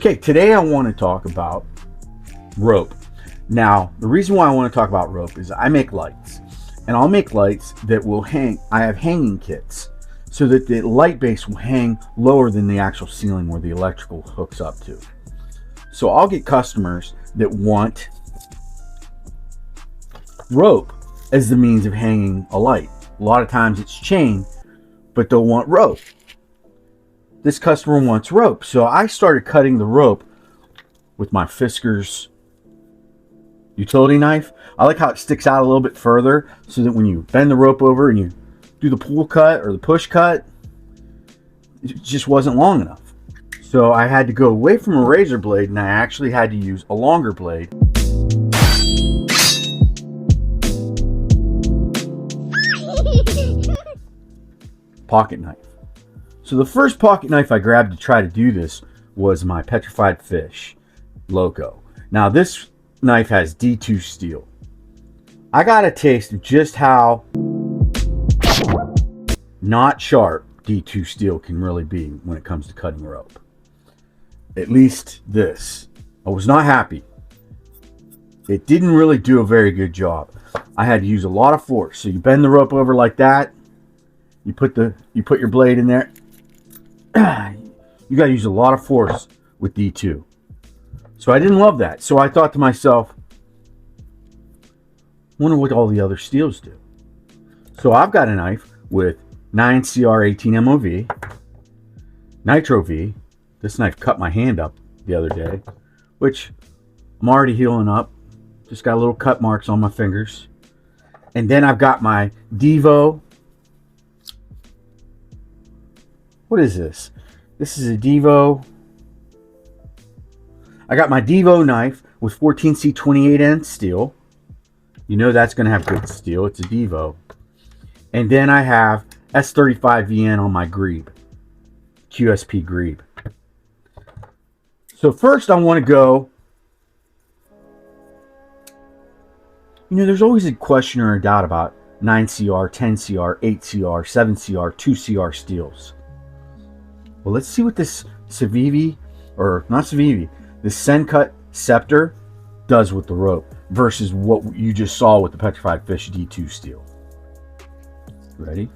Okay, today I want to talk about rope. Now, the reason why I want to talk about rope is I make lights, and I'll make lights that will hang. I have hanging kits so that the light base will hang lower than the actual ceiling where the electrical hooks up to. So I'll get customers that want rope as the means of hanging a light. A lot of times it's chain, but they'll want rope. This customer wants rope, so I started cutting the rope with my Fiskars utility knife. I like how it sticks out a little bit further so that when you bend the rope over and you do the pull cut or the push cut, it just wasn't long enough. So I had to go away from a razor blade and I actually had to use a longer blade. Pocket knife. So the first pocket knife I grabbed to try to do this was my Petrified Fish Loco. Now this knife has D2 steel. I got a taste of just how not sharp D2 steel can really be when it comes to cutting rope. At least this. I was not happy. It didn't really do a very good job. I had to use a lot of force. So you bend the rope over like that. You put your blade in there. You got to use a lot of force with D2. So I didn't love that. So I thought to myself, wonder what all the other steels do. So I've got a knife with 9CR18 MOV, Nitro V. This knife cut my hand up the other day, which I'm already healing up. Just got little cut marks on my fingers. And then I've got my Devo. What is this? This is a Devo. I got my Devo knife with 14C28N steel. You know that's going to have good steel. It's a Devo. And then I have S35VN on my Grebe. QSP Grebe. So first I want to go. You know, there's always a question or a doubt about 9CR, 10CR, 8CR, 7CR, 2CR steels. Well, let's see what this Civivi, or not Civivi, this Sencut Scepter does with the rope versus what you just saw with the Petrified Fish D2 steel. Ready?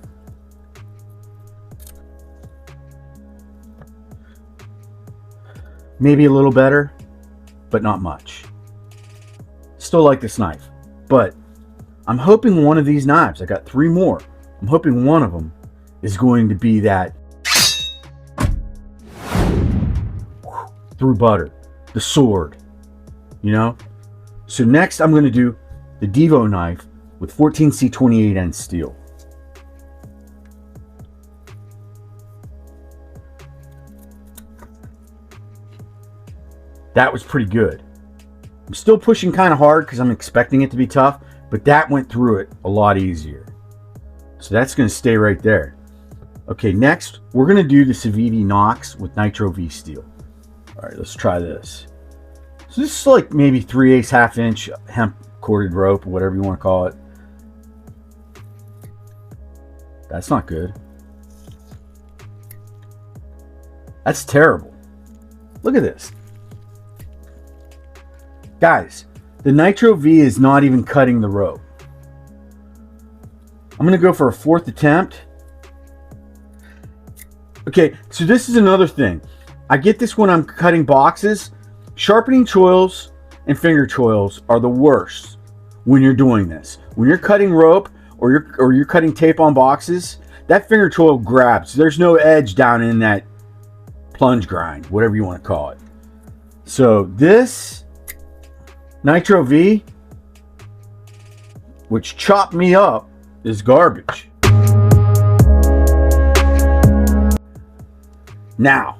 Maybe a little better, but not much. Still like this knife, but I'm hoping one of these knives, I got 3 more, I'm hoping one of them is going to be that through butter, the sword, you know? So next I'm going to do the Devo knife with 14C28N steel. That was pretty good. I'm still pushing kind of hard because I'm expecting it to be tough, but that went through it a lot easier. So that's going to stay right there. Okay, next we're going to do the Civivi Nox with Nitro V steel. All right, let's try this. So this is like maybe 3/8 half-inch hemp corded rope, or whatever you want to call it. That's not good. That's terrible. Look at this. Guys, the Nitro V is not even cutting the rope. I'm going to go for a 4th attempt. Okay, so this is another thing. I get this when I'm cutting boxes. Sharpening choils and finger choils are the worst when you're doing this. When you're cutting rope or you're cutting tape on boxes, that finger choil grabs. There's no edge down in that plunge grind, whatever you want to call it. So this Nitro V, which chopped me up, is garbage. Now,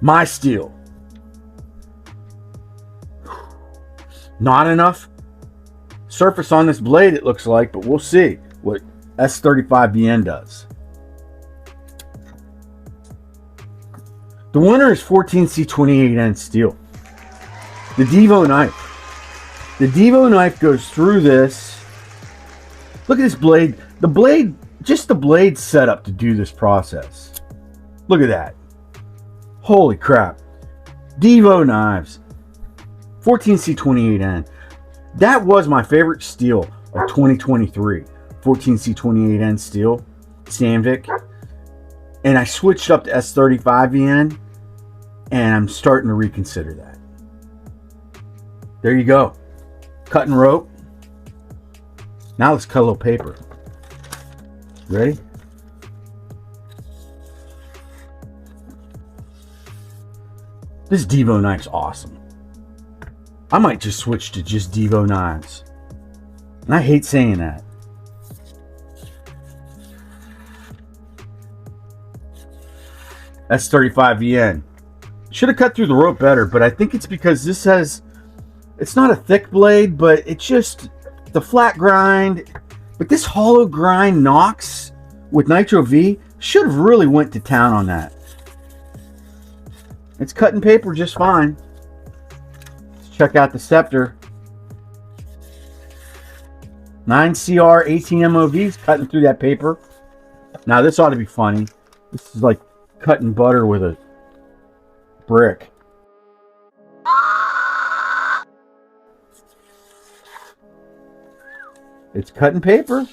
my steel. Not enough surface on this blade, it looks like, but we'll see what S35VN does. The winner is 14C28N steel. The Devo knife. The Devo knife goes through this. Look at this blade. The blade, just the blade set up to do this process. Look at that. Holy crap. Devo knives. 14C28N. That was my favorite steel of 2023. 14C28N steel. Sandvik. And I switched up to S35VN. And I'm starting to reconsider that. There you go. Cutting rope. Now let's cut a little paper. Ready? This Devo knife's awesome. I might just switch to just Devo knives. And I hate saying that. That's 35VN. Should have cut through the rope better, but I think it's because this has... It's not a thick blade, but it's just the flat grind. But this hollow grind Nox with Nitro V should have really went to town on that. It's cutting paper just fine. Let's check out the Scepter. 9CR 18 MOVs cutting through that paper. Now this ought to be funny. This is like cutting butter with a brick. It's cutting paper.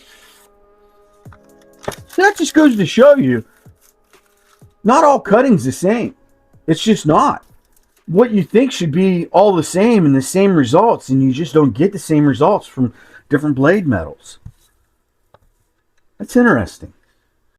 So that just goes to show you, not all cutting's the same. It's just not. What you think should be all the same and the same results, and you just don't get the same results from different blade metals. That's interesting.